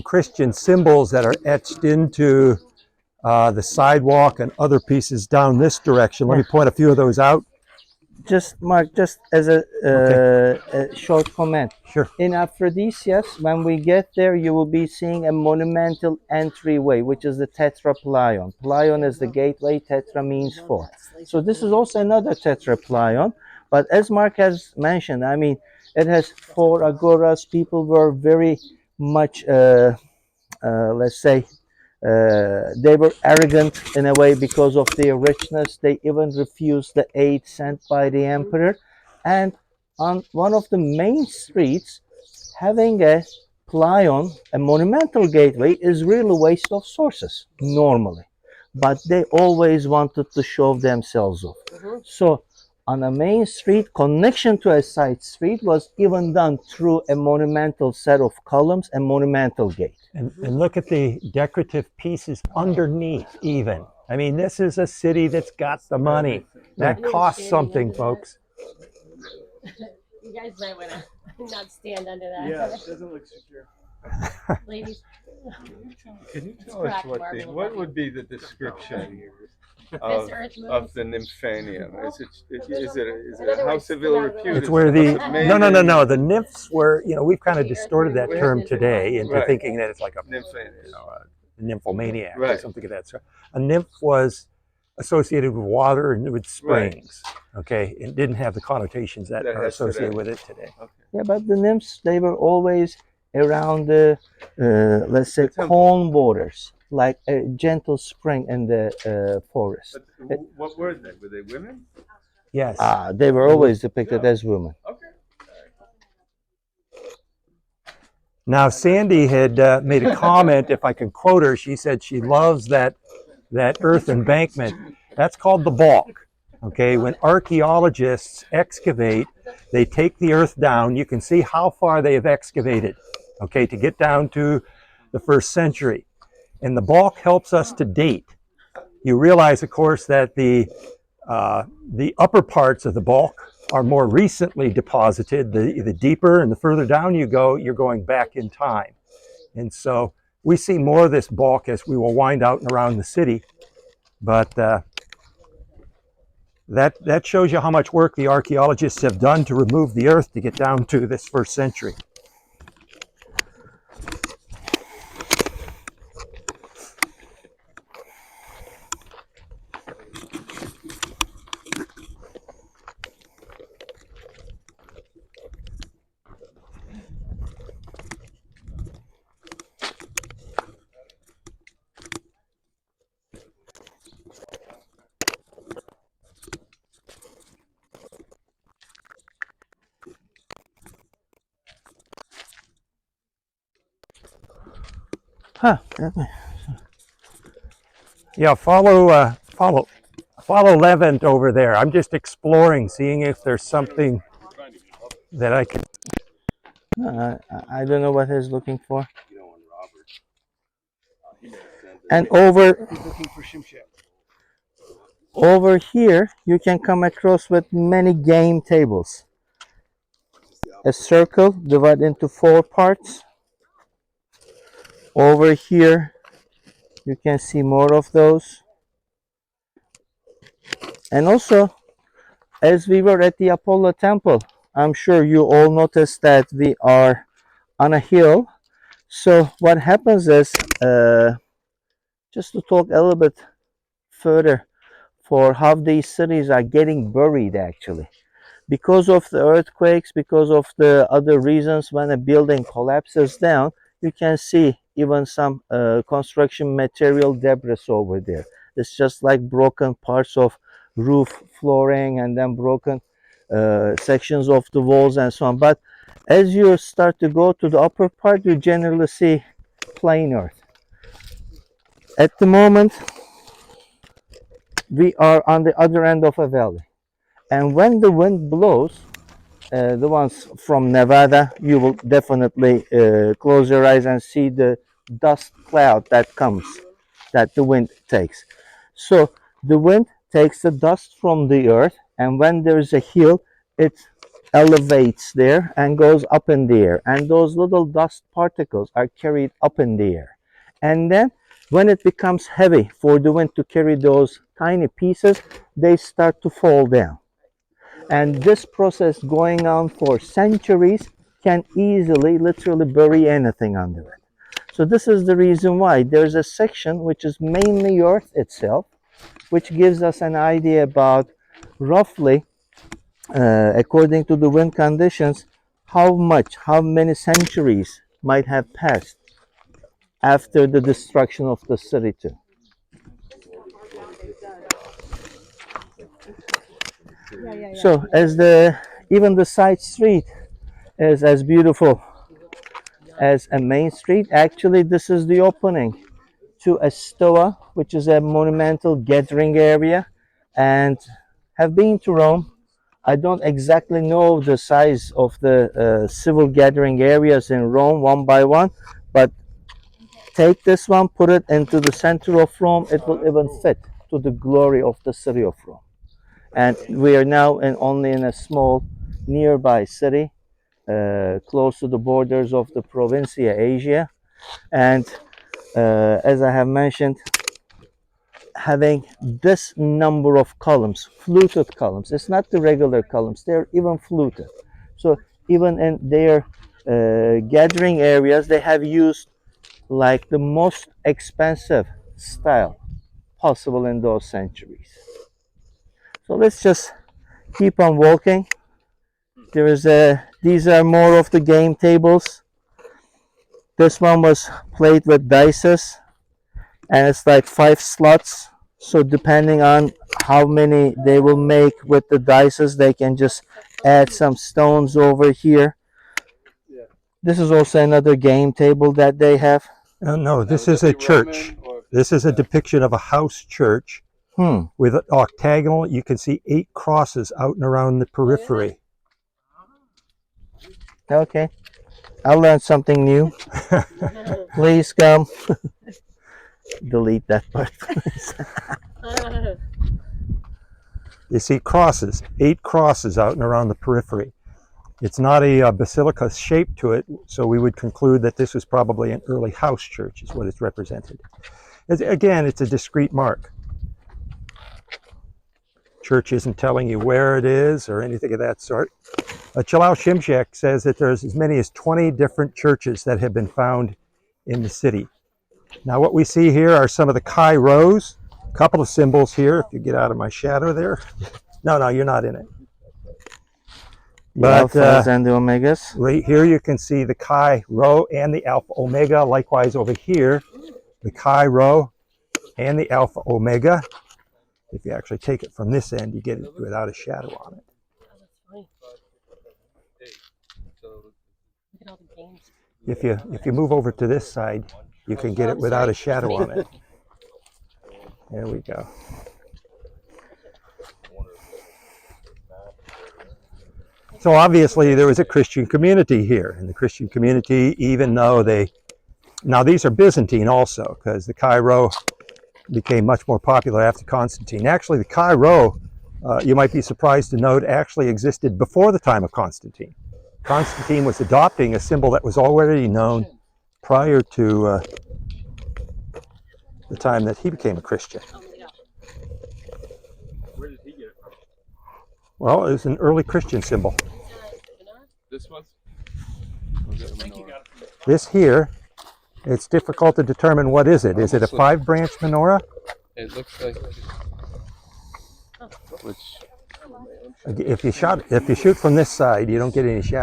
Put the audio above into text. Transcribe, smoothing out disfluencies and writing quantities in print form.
Christian symbols that are etched into the sidewalk and other pieces down this direction. Let me point a few of those out. Just Mark, just as a short comment. Sure. In Aphrodisias, when we get there, you will be seeing a monumental entryway, which is the tetrapleion. Pleion is the gateway, tetra means four. So this is also another tetrapleion. But as Mark has mentioned, I mean, it has four agoras. People were very much, let's say, they were arrogant in a way because of their richness. They even refused the aid sent by the emperor. And on one of the main streets, having a pleion, a monumental gateway, is really a waste of sources normally. But they always wanted to show themselves off. So on a main street, connection to a side street was even done through a monumental set of columns, a monumental gate. And look at the decorative pieces underneath even. I mean, this is a city that's got the money. That costs something, folks. You guys might want to not stand under that. Yeah, it doesn't look secure. Ladies. Can you tell us what would be the description of the nymphanium? Is it a house of ill repute? It's where the no. The nymphs were, we've kind of distorted that term today into thinking that it's like a nymphomaniac or something of that sort. A nymph was associated with water and with springs. Okay, it didn't have the connotations that are associated with it today. Okay. Yeah, but the nymphs, they were always around the, let's say, calm waters, like a gentle spring in the forest. But what were they? Were they women? Yes. They were always depicted as women. Okay. Now, Sandy had made a comment, if I can quote her, she said she loves that earth embankment. That's called the balk. Okay, when archaeologists excavate, they take the earth down. You can see how far they have excavated, okay, to get down to the 1st century. And the balk helps us to date. You realize, of course, that the upper parts of the balk are more recently deposited. The deeper and the further down you go, you're going back in time. And so we see more of this balk as we will wind out and around the city. But that shows you how much work the archaeologists have done to remove the earth to get down to this 1st century. Yeah, follow Levent over there. I'm just exploring, seeing if there's something that I can. I don't know what he's looking for. And over here, you can come across with many game tables. A circle divided into 4 parts. Over here, you can see more of those. And also, as we were at the Apollo temple, I'm sure you all noticed that we are on a hill. So what happens is, just to talk a little bit further for how these cities are getting buried actually. Because of the earthquakes, because of the other reasons, when a building collapses down, you can see even some construction material debris over there. It's just like broken parts of roof flooring and then broken sections of the walls and so on. But as you start to go to the upper part, you generally see plain earth. At the moment, we are on the other end of a valley. And when the wind blows, the ones from Nevada, you will definitely close your eyes and see the dust cloud that comes, that the wind takes. So the wind takes the dust from the earth, and when there is a hill, it elevates there and goes up in the air, and those little dust particles are carried up in the air, and then when it becomes heavy for the wind to carry those tiny pieces, they start to fall down. And this process going on for centuries can easily literally bury anything under it. So this is the reason why there's a section which is mainly earth itself, which gives us an idea about roughly, according to the wind conditions, how many centuries might have passed after the destruction of the city too. So as even the side street is as beautiful as a main street, actually this is the opening to a stoa, which is a monumental gathering area. And have been to Rome. I don't exactly know the size of the civil gathering areas in Rome one by one, but take this one, put it into the center of Rome, it will even fit to the glory of the city of Rome. And we are now only in a small nearby city, close to the borders of the Provincia Asia. And as I have mentioned, having this number of columns, fluted columns, it's not the regular columns, they're even fluted. So even in their gathering areas, they have used like the most expensive style possible in those centuries. So let's just keep on walking. There is these are more of the game tables. This one was played with dices, and it's like 5 slots. So depending on how many they will make with the dices, they can just add some stones over here. This is also another game table that they have. No, this is a church. This is a depiction of a house church with an octagonal. You can see 8 crosses out and around the periphery. Okay, I learned something new. Please come. Delete that part. You see crosses, 8 crosses out and around the periphery. It's not a basilica shape to it, so we would conclude that this was probably an early house church is what it's represented. Again, it's a discrete mark. Church isn't telling you where it is or anything of that sort. Chalal Shimshek says that there's as many as 20 different churches that have been found in the city. Now what we see here are some of the Chi Rhos, a couple of symbols here, if you get out of my shadow there. No, you're not in it. But alphas and the omegas. Right here you can see the Chi Rho and the Alpha Omega. Likewise over here, the Chi Rho and the Alpha Omega. If you actually take it from this end, you get it without a shadow on it. If you move over to this side, you can get it without a shadow on it. There we go. So obviously there was a Christian community here, and the Christian community, even though now these are Byzantine also, because the Chi Rho became much more popular after Constantine. Actually, the Chi Rho, you might be surprised to note, actually existed before the time of Constantine. Constantine was adopting a symbol that was already known prior to the time that he became a Christian. Where did he get it from? Well, it was an early Christian symbol. This one? This here, it's difficult to determine what is it. Is it a 5-branch menorah? It looks like. Which? If you shoot from this side, you don't get any shadow.